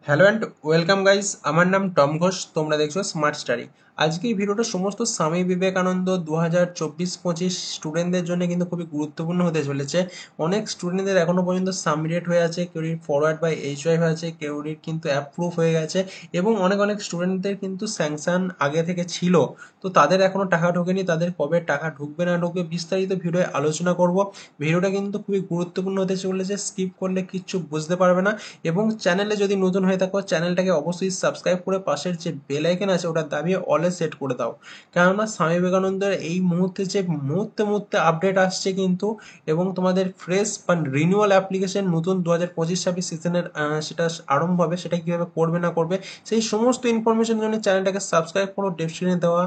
Hello and welcome guys, আমার নাম Tom Ghosh. তোমরা দেখছো স্মার্ট স্টাডি। আজকে এই ভিডিওটা সমস্ত স্বামী বিবেকানন্দ 2024-25 স্টুডেন্টদের জন্য কিন্তু খুবই গুরুত্বপূর্ণ হতে চলেছে। অনেক স্টুডেন্টদের এখনো পর্যন্ত সাবমিটেড হয়ে আছে, কেউরির ফরওয়ার্ড বাই এইচওয়াই হয়ে আছে, কেউরির কিন্তু অ্যাপ্রুভ হয়ে গেছে এবং অনেক অনেক স্টুডেন্টদের কিন্তু স্যাংশন আগে থেকে ছিল। তো তাদের এখনো টাকা ঢোকেনি, তাদের কবে টাকা ঢুকবে না ঢুকবে বিস্তারিত ভিডিওয়ে আলোচনা করব। ভিডিওটা কিন্তু খুবই গুরুত্বপূর্ণ হতে চলেছে, স্কিপ করলে কিচ্ছু বুঝতে পারবে না। এবং চ্যানেলে যদি নতুন হয়ে থাকো চ্যানেলটাকে অবশ্যই সাবস্ক্রাইব করে পাশের যে বেল আইকন আছে ওটা দাবিয়ে অলে সেট করে দাও, কেননা স্বামী বিবেকানন্দের এই মুহূর্তে যে মুহূর্তে মুহূর্তে আপডেট আসছে কিন্তু, এবং তোমাদের ফ্রেশ বা রিনিউয়াল অ্যাপ্লিকেশন নতুন 2025-26 সিজনের সেটা আরম্ভ হবে, সেটা কীভাবে করবে না করবে সেই সমস্ত ইনফরমেশনের জন্য চ্যানেলটাকে সাবস্ক্রাইব করো। ডেসক্রিপশনে দেওয়া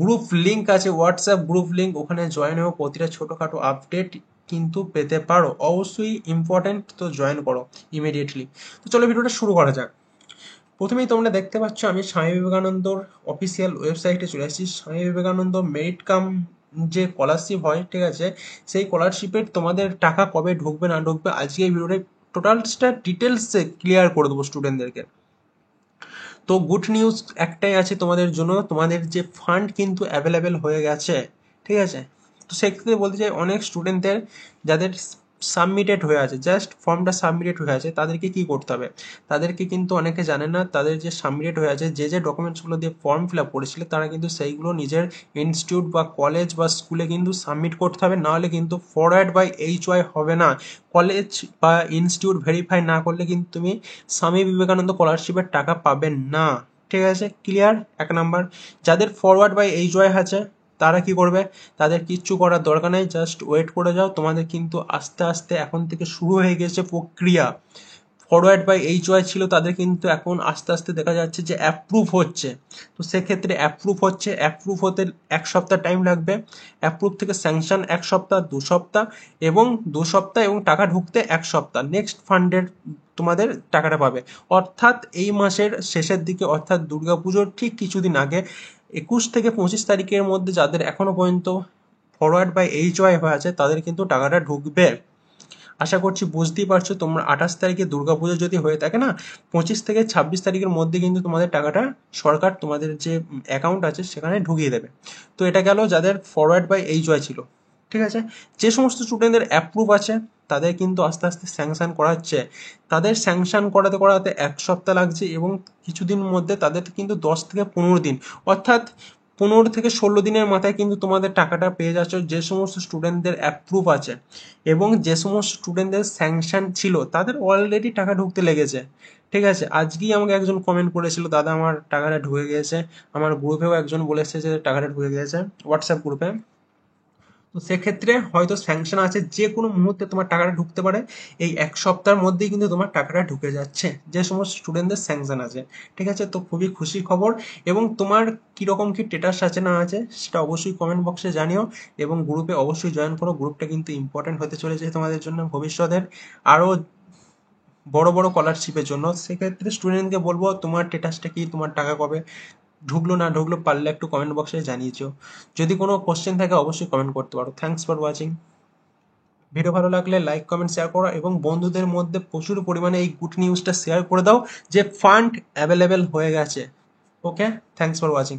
গ্রুপ লিঙ্ক আছে, হোয়াটসঅ্যাপ গ্রুপ লিঙ্ক, ওখানে জয়েন হও, প্রতিটা ছোটোখাটো আপডেট কিন্তু পেতে পারো। অবশ্যই ইম্পর্ট্যান্ট, তো জয়েন করো ইমিডিয়েটলি। তো চলো ভিডিওটা শুরু করা যাক। প্রথমেই তোমরা দেখতে পাচ্ছ আমি স্বামী বিবেকানন্দর অফিসিয়াল ওয়েবসাইটে চলে আসছি। স্বামী বিবেকানন্দ মেরিট কাম যে স্কলারশিপ হয়, ঠিক আছে, সেই স্কলারশিপের তোমাদের টাকা কবে ঢুকবে না ঢুকবে আজকে এই ভিডিওটা টোটালসটা ডিটেলসে ক্লিয়ার করে দেবো স্টুডেন্টদেরকে। তো গুড নিউজ একটাই আছে তোমাদের জন্য, তোমাদের যে ফান্ড কিন্তু অ্যাভেলেবেল হয়ে গেছে, ঠিক আছে। তো সেক্ষেত্রে বলতে চাই অনেক স্টুডেন্টদের যাদের সাবমিটেড হয়ে আছে, জাস্ট ফর্মটা সাবমিটেড হয়ে আছে, তাদেরকে কি করতে হবে, তাদেরকে কিন্তু অনেকে জানে না, তাদের যে সাবমিটেড হয়ে আছে, যে ডকুমেন্টসগুলো দিয়ে ফর্ম ফিল আপ করেছিল তারা কিন্তু সেইগুলো নিজের ইনস্টিটিউট বা কলেজ বা স্কুলে কিন্তু সাবমিট করতে হবে, নাহলে কিন্তু ফরওয়ার্ড বাই এইচওয়াই হবে না। কলেজ বা ইনস্টিটিউট ভেরিফাই না করলে কিন্তু তুমি স্বামী বিবেকানন্দ স্কলারশিপের টাকা পাবেন না, ঠিক আছে। ক্লিয়ার? এক নাম্বার। যাদের ফরওয়ার্ড বাই এইচওয়াই আছে তারা কি করবে, তাদের কিচ্ছু করার দরকার নেই, জাস্ট ওয়েট করে যাও। তোমাদের কিন্তু আস্তে আস্তে এখন থেকে শুরু হয়ে গেছে প্রক্রিয়া। ফরওয়ার্ড বাই এইচওয়াই ছিল, তাদের কিন্তু এখন আস্তে আস্তে দেখা যাচ্ছে যে অ্যাপ্রুভ হচ্ছে। তো সেক্ষেত্রে অ্যাপ্রুভ হচ্ছে, অ্যাপ্রুভ হতে 1 সপ্তাহ টাইম লাগবে, অ্যাপ্রুভ থেকে স্যাংশন 1 সপ্তাহ 2 সপ্তাহ, এবং 2 সপ্তাহ এবং টাকা ঢুকতে 1 সপ্তাহ, নেক্সট ফান্ডের তোমাদের টাকাটা পাবে। অর্থাৎ এই মাসের শেষের দিকে, অর্থাৎ দুর্গাপুজোর ঠিক কিছুদিন আগে 21 থেকে 25 তারিখের মধ্যে যাদের এখনো পর্যন্ত ফরওয়ার্ড বাই এইচওয়াই হয়ে আছে তাদের কিন্তু টাকাটা ঢুকবে। আশা করছি বুঝতেই পারছো। তোমরা 28 তারিখে দুর্গাপুজো যদি হয়ে থাকে না, 25 থেকে 26 তারিখের মধ্যে কিন্তু তোমাদের টাকাটা সরকার তোমাদের যে অ্যাকাউন্ট আছে সেখানে ঢুকিয়ে দেবে। তো এটা গেল যাদের ফরওয়ার্ড বাই এইচওয়াই ছিল, ঠিক আছে। যে সমস্ত স্টুডেন্টদের অ্যাপ্রুভ আছে তাদের কিন্তু আস্তে আস্তে স্যাংশন করাচ্ছে, তাদের স্যাংশন করাতে করাতে 1 সপ্তাহ লাগছে, এবং কিছুদিন মধ্যে তাদের কিন্তু 10 থেকে 15 দিন, অর্থাৎ 15 থেকে 16 দিনের মাথায় কিন্তু তোমাদের টাকাটা পেয়ে যাচ্ছ। যে সমস্ত স্টুডেন্টদের অ্যাপ্রুভ আছে এবং যে সমস্ত স্টুডেন্টদের স্যাংশন ছিল তাদের অলরেডি টাকা ঢুকতে লেগেছে, ঠিক আছে। আজকেই আমাকে একজন কমেন্ট করেছিল, দাদা আমার টাকাটা ঢুকে গিয়েছে। আমার গ্রুপেও একজন বলেছে যে টাকাটা ঢুকে গিয়েছে, হোয়াটসঅ্যাপ গ্রুপে। তো সেক্ষেত্রে হয়তো স্যাংশন আছে, যে কোনো মুহূর্তে তোমার টাকাটা ঢুকতে পারে। এই 1 সপ্তাহের মধ্যেই কিন্তু তোমার টাকাটা ঢুকে যাচ্ছে যে সমস্ত স্টুডেন্টদের স্যাংশন আছে, ঠিক আছে। তো খুবই খুশির খবর। এবং তোমার কীরকম কী স্টেটাস আছে না আছে সেটা অবশ্যই কমেন্ট বক্সে জানিও, এবং গ্রুপে অবশ্যই জয়েন করো। গ্রুপটা কিন্তু ইম্পর্টেন্ট হতে চলেছে তোমাদের জন্য ভবিষ্যতের আরও বড় বড় স্কলারশিপের জন্য। সেক্ষেত্রে স্টুডেন্টকে বলবো তোমার স্টেটাসটা কি, তোমার টাকা কবে ঢুকলো না ঢুকলো পারলে একটু কমেন্ট বক্সে জানিয়েছো। যদি কোনো কোশ্চেন থাকে অবশ্যই কমেন্ট করতে পারো। Thanks for watching. ভিডিও ভালো লাগলে লাইক কমেন্ট শেয়ার করো, এবং বন্ধুদের মধ্যে প্রচুর পরিমাণে এই গুড নিউজটা শেয়ার করে দাও যে ফান্ড অ্যাভেলেবেল হয়ে গেছে। ওকে, থ্যাঙ্কস ফর ওয়াচিং।